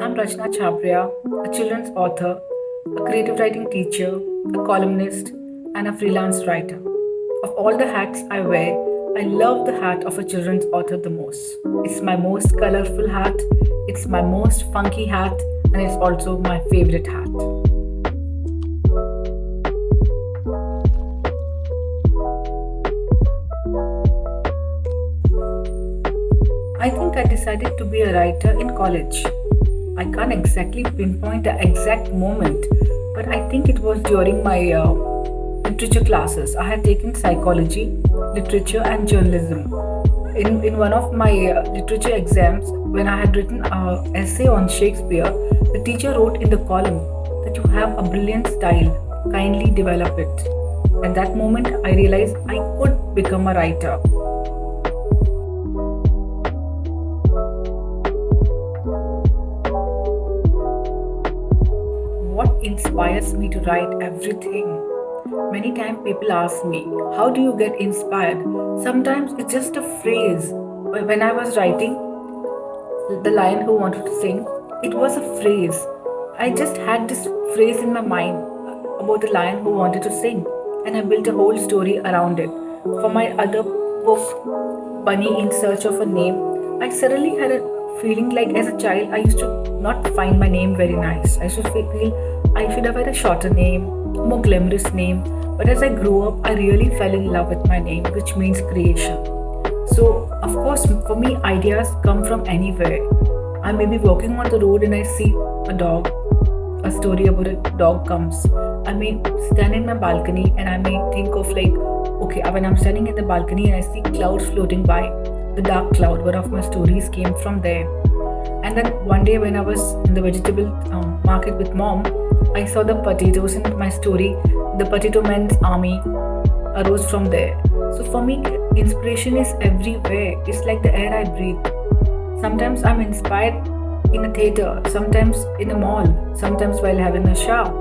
I'm Rachna Chhabria, a children's author, a creative writing teacher, a columnist, and a freelance writer. Of all the hats I wear, I love the hat of a children's author the most. It's my most colorful hat, it's my most funky hat, and it's also my favorite hat. I think I decided to be a writer in college. I can't exactly pinpoint the exact moment, but I think it was during my literature classes. I had taken psychology, literature, and journalism. In one of my literature exams, when I had written an essay on Shakespeare, the teacher wrote in the column that you have a brilliant style, kindly develop it. At that moment, I realized I could become a writer. What inspires me to write everything? Many times people ask me, how do you get inspired? Sometimes it's just a phrase. When I was writing The Lion Who Wanted to Sing, it was a phrase. I just had this phrase in my mind about the lion who wanted to sing, and I built a whole story around it. For my other book, Bunny in Search of a Name, I suddenly had a feeling like as a child I used to not find my name very nice. I should feel I should have had a shorter name, more glamorous name. But as I grew up, I really fell in love with my name, which means creation. So, of course, for me, ideas come from anywhere. I may be walking on the road and I see a dog, a story about a dog comes. I may stand in my balcony and I may think of like, okay, when I'm standing in the balcony and I see clouds floating by, the dark cloud, one of my stories came from there. And then one day when I was in the vegetable market with mom, I saw the potatoes in my story. The potato man's army arose from there. So for me, inspiration is everywhere. It's like the air I breathe. Sometimes I'm inspired in a theater, sometimes in a mall, sometimes while having a shower.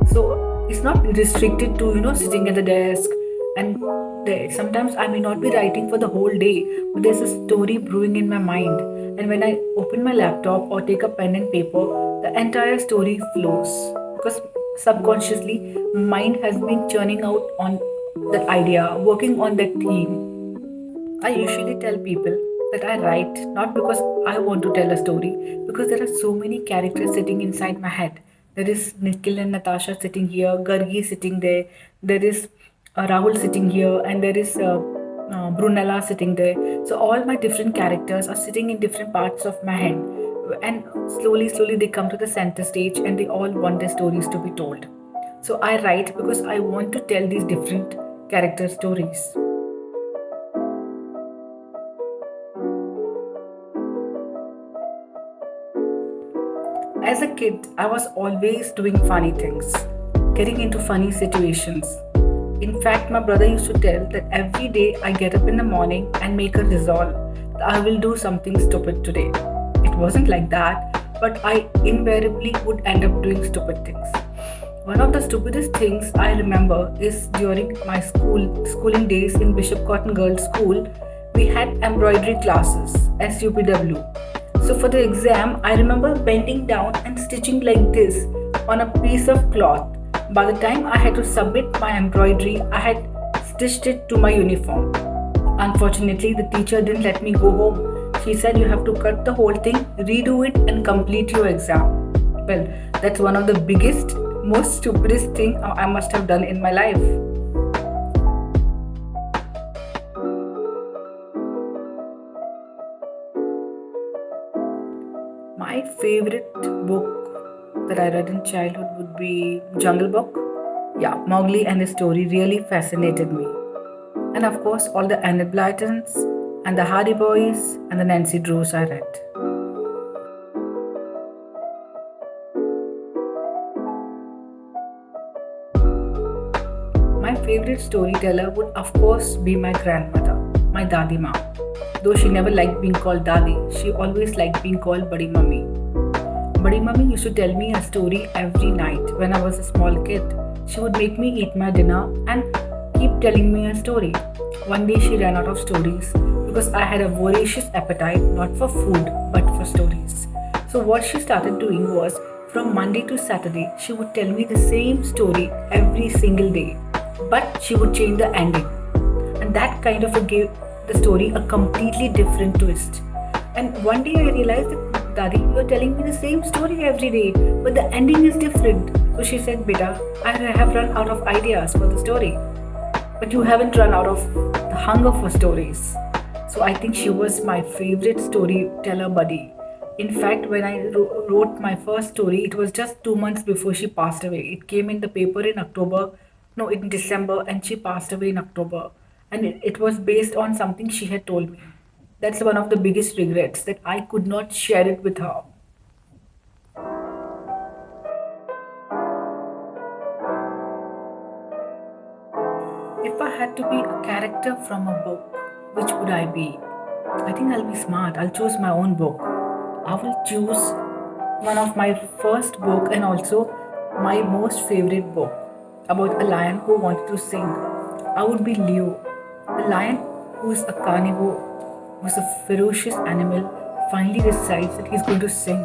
So it's not restricted to sitting at the desk and there. Sometimes I may not be writing for the whole day, but there's a story brewing in my mind. And when I open my laptop or take a pen and paper, the entire story flows because subconsciously mind has been churning out on that idea, working on that theme. I usually tell people that I write not because I want to tell a story, because there are so many characters sitting inside my head. There is Nikhil and Natasha sitting here, Gargi sitting there, there is Rahul sitting here, and there is Brunella sitting there. So all my different characters are sitting in different parts of my head, and slowly they come to the center stage, and they all want their stories to be told. So I write because I want to tell these different character stories. As a kid, I was always doing funny things, getting into funny situations. In fact, my brother used to tell that every day I get up in the morning and make a resolve that I will do something stupid today. It wasn't like that, but I invariably would end up doing stupid things. One of the stupidest things I remember is during my schooling days in Bishop Cotton Girls School, we had embroidery classes, SUPW. So for the exam, I remember bending down and stitching like this on a piece of cloth. By the time I had to submit my embroidery, I had stitched it to my uniform. Unfortunately, the teacher didn't let me go home. She said you have to cut the whole thing, redo it, and complete your exam. Well, that's one of the biggest, most stupidest thing I must have done in my life. My favorite book that I read in childhood would be Jungle Book. Yeah, Mowgli and his story really fascinated me. And of course, all the Enid Blytons and the Hardy Boys and the Nancy Drews I read. My favorite storyteller would of course be my grandmother, my Dadi Ma. Though she never liked being called Dadi, she always liked being called Badi Mummy. Badi Mummy used to tell me a story every night when I was a small kid. She would make me eat my dinner and keep telling me a story. One day she ran out of stories because I had a voracious appetite not for food but for stories. So, what she started doing was from Monday to Saturday, she would tell me the same story every single day, but she would change the ending. And that kind of gave the story a completely different twist. And one day I realized that, Daddy, you're telling me the same story every day, but the ending is different. So she said, Beta, I have run out of ideas for the story, but you haven't run out of the hunger for stories. So I think she was my favorite storyteller buddy. In fact, when I wrote my first story, it was just 2 months before she passed away. It came in the paper in October, no, in December, and she passed away in October. And it was based on something she had told me. That's one of the biggest regrets that I could not share it with her. If I had to be a character from a book, which would I be? I think I'll be smart. I'll choose my own book. I will choose one of my first book and also my most favorite book about a lion who wanted to sing. I would be Leo, the lion who is a carnivore, who's a ferocious animal, finally decides that he's going to sing.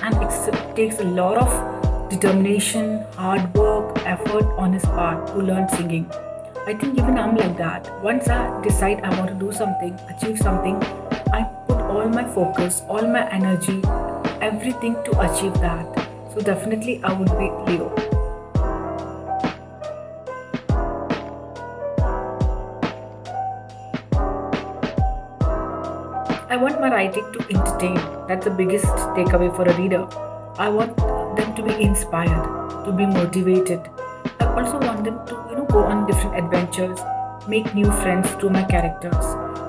And it takes a lot of determination, hard work, effort on his part to learn singing. I think even I'm like that. Once I decide I want to do something, achieve something, I put all my focus, all my energy, everything to achieve that. So definitely I would be Leo. I want my writing to entertain. That's the biggest takeaway for a reader. I want them to be inspired, to be motivated. I also want them to, go on different adventures, make new friends through my characters.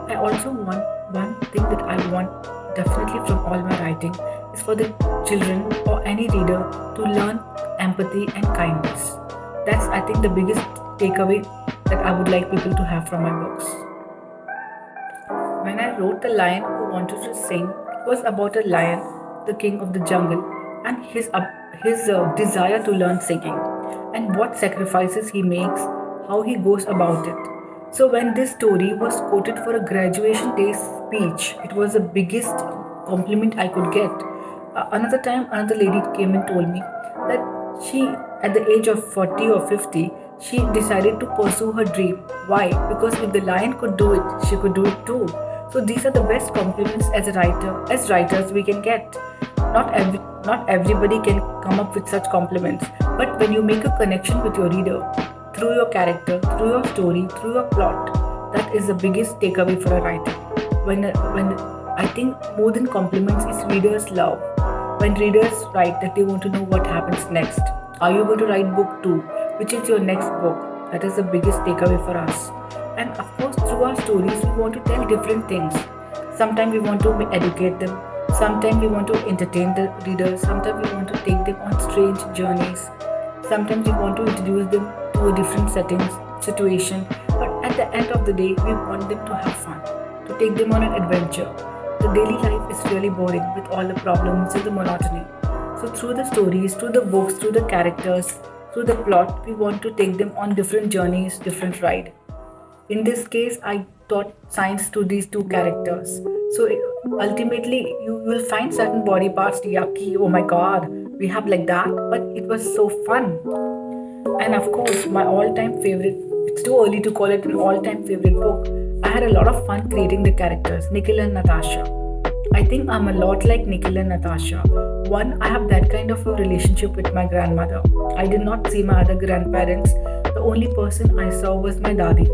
I also want one thing that I want definitely from all my writing is for the children or any reader to learn empathy and kindness. That's I think the biggest takeaway that I would like people to have from my books. When I wrote The Lion Who Wanted to Sing, it was about a lion, the king of the jungle, and his desire to learn singing, and what sacrifices he makes, how he goes about it. So when this story was quoted for a graduation day speech, it was the biggest compliment I could get. Another time, another lady came and told me that she, at the age of 40 or 50, she decided to pursue her dream. Why? Because if the lion could do it, she could do it too. So these are the best compliments as a writer, as writers we can get. Not everybody can come up with such compliments, but when you make a connection with your reader through your character, through your story, through your plot, that is the biggest takeaway for a writer. When I think more than compliments is readers' love. When readers write that they want to know what happens next. Are you going to write book 2? Which is your next book? That is the biggest takeaway for us. And of course, through our stories, we want to tell different things. Sometimes we want to educate them. Sometimes we want to entertain the readers. Sometimes we want to take them on strange journeys. Sometimes we want to introduce them to a different settings, situation. But at the end of the day, we want them to have fun, to take them on an adventure. The daily life is really boring with all the problems and the monotony. So through the stories, through the books, through the characters, through the plot, we want to take them on different journeys, different ride. In this case, I taught science to these two characters. So ultimately, you will find certain body parts yucky. Oh my god, we have like that, but it was so fun. And of course, my all-time favorite. It's too early to call it an all-time favorite book. I had a lot of fun creating the characters, Nikhil and Natasha. I think I'm a lot like Nikhil and Natasha. One, I have that kind of a relationship with my grandmother. I did not see my other grandparents. The only person I saw was my daddy.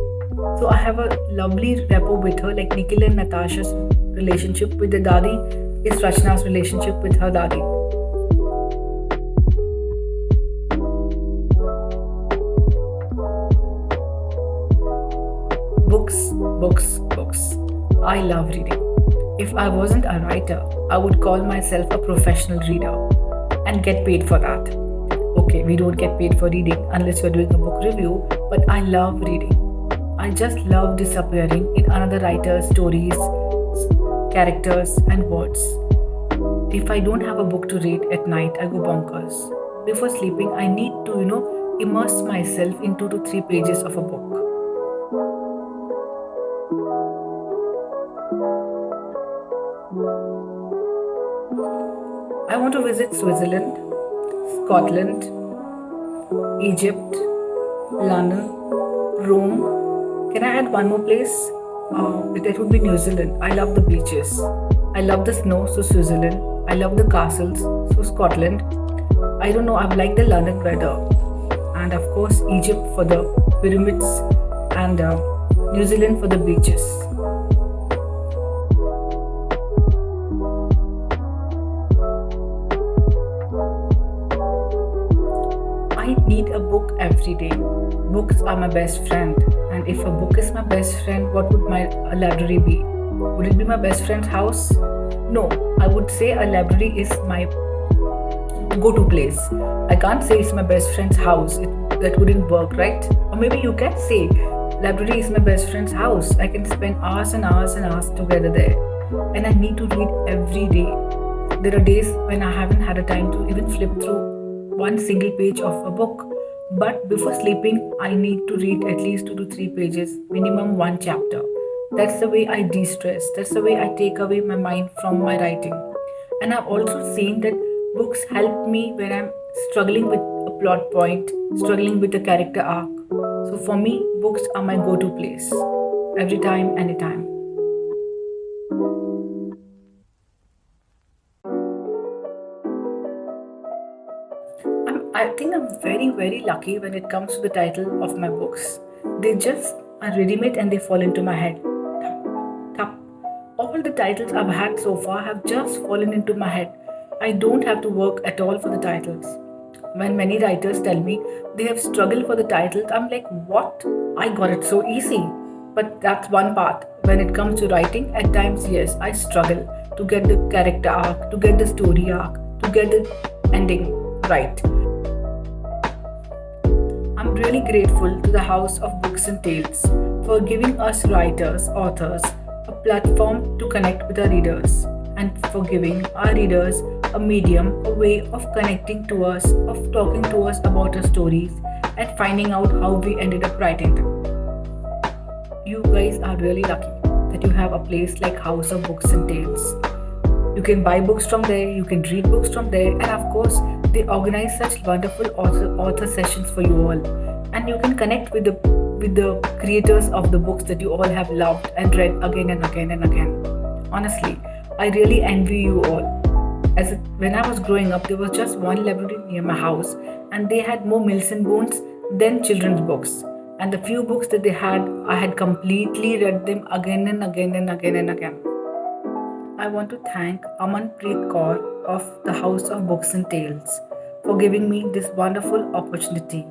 So I have a lovely rapport with her, like Nikhil and Natasha's relationship with the daddy is Rachna's relationship with her daddy. Books, books, books. I love reading. If I wasn't a writer, I would call myself a professional reader and get paid for that. Okay, we don't get paid for reading unless you're doing a book review, but I love reading. I just love disappearing in another writer's stories, characters, and words. If I don't have a book to read at night, I go bonkers. Before sleeping, I need to, immerse myself in 2 to 3 pages of a book. to visit Switzerland, Scotland, Egypt, London, Rome. Can I add one more place? That would be New Zealand. I love the beaches. I love the snow, so Switzerland. I love the castles, so Scotland. I don't know, I like the London weather. And of course, Egypt for the pyramids and New Zealand for the beaches. I need a book every day. Books are my best friend. And if a book is my best friend, what would my a library be? Would it be my best friend's house? No, I would say a library is my go-to place. I can't say it's my best friend's house. That wouldn't work, right? Or maybe you can say library is my best friend's house. I can spend hours and hours and hours together there. And I need to read every day. There are days when I haven't had a time to even flip through one single page of a book. But before sleeping, I need to read at least 2 to 3 pages, minimum one chapter. That's the way I de stress. That's the way I take away my mind from my writing. And I've also seen that books help me when I'm struggling with a plot point, struggling with a character arc. So for me, books are my go to place. Every time, anytime. I think I'm very, very lucky when it comes to the title of my books. They just are ready made and they fall into my head. Thup, thup. All the titles I've had so far have just fallen into my head. I don't have to work at all for the titles. When many writers tell me they have struggled for the titles, I'm like, what? I got it so easy. But that's one part. When it comes to writing, at times, yes, I struggle to get the character arc, to get the story arc, to get the ending right. I'm really grateful to the House of Books and Tales for giving us writers, authors, a platform to connect with our readers and for giving our readers a medium, a way of connecting to us, of talking to us about our stories and finding out how we ended up writing them. You guys are really lucky that you have a place like House of Books and Tales. You can buy books from there, you can read books from there, and of course, they organize such wonderful author sessions for you all. And you can connect with the creators of the books that you all have loved and read again and again and again. Honestly, I really envy you all. When I was growing up, there was just one library near my house, and they had more Mills and Bones than children's books. And the few books that they had, I had completely read them again and again and again and again. I want to thank Amanpreet Kaur of the House of Books and Tales for giving me this wonderful opportunity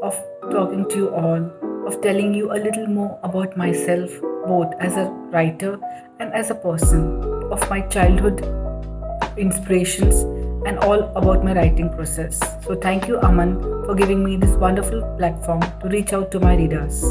of talking to you all, of telling you a little more about myself, both as a writer and as a person, of my childhood inspirations and all about my writing process. So thank you, Aman, for giving me this wonderful platform to reach out to my readers.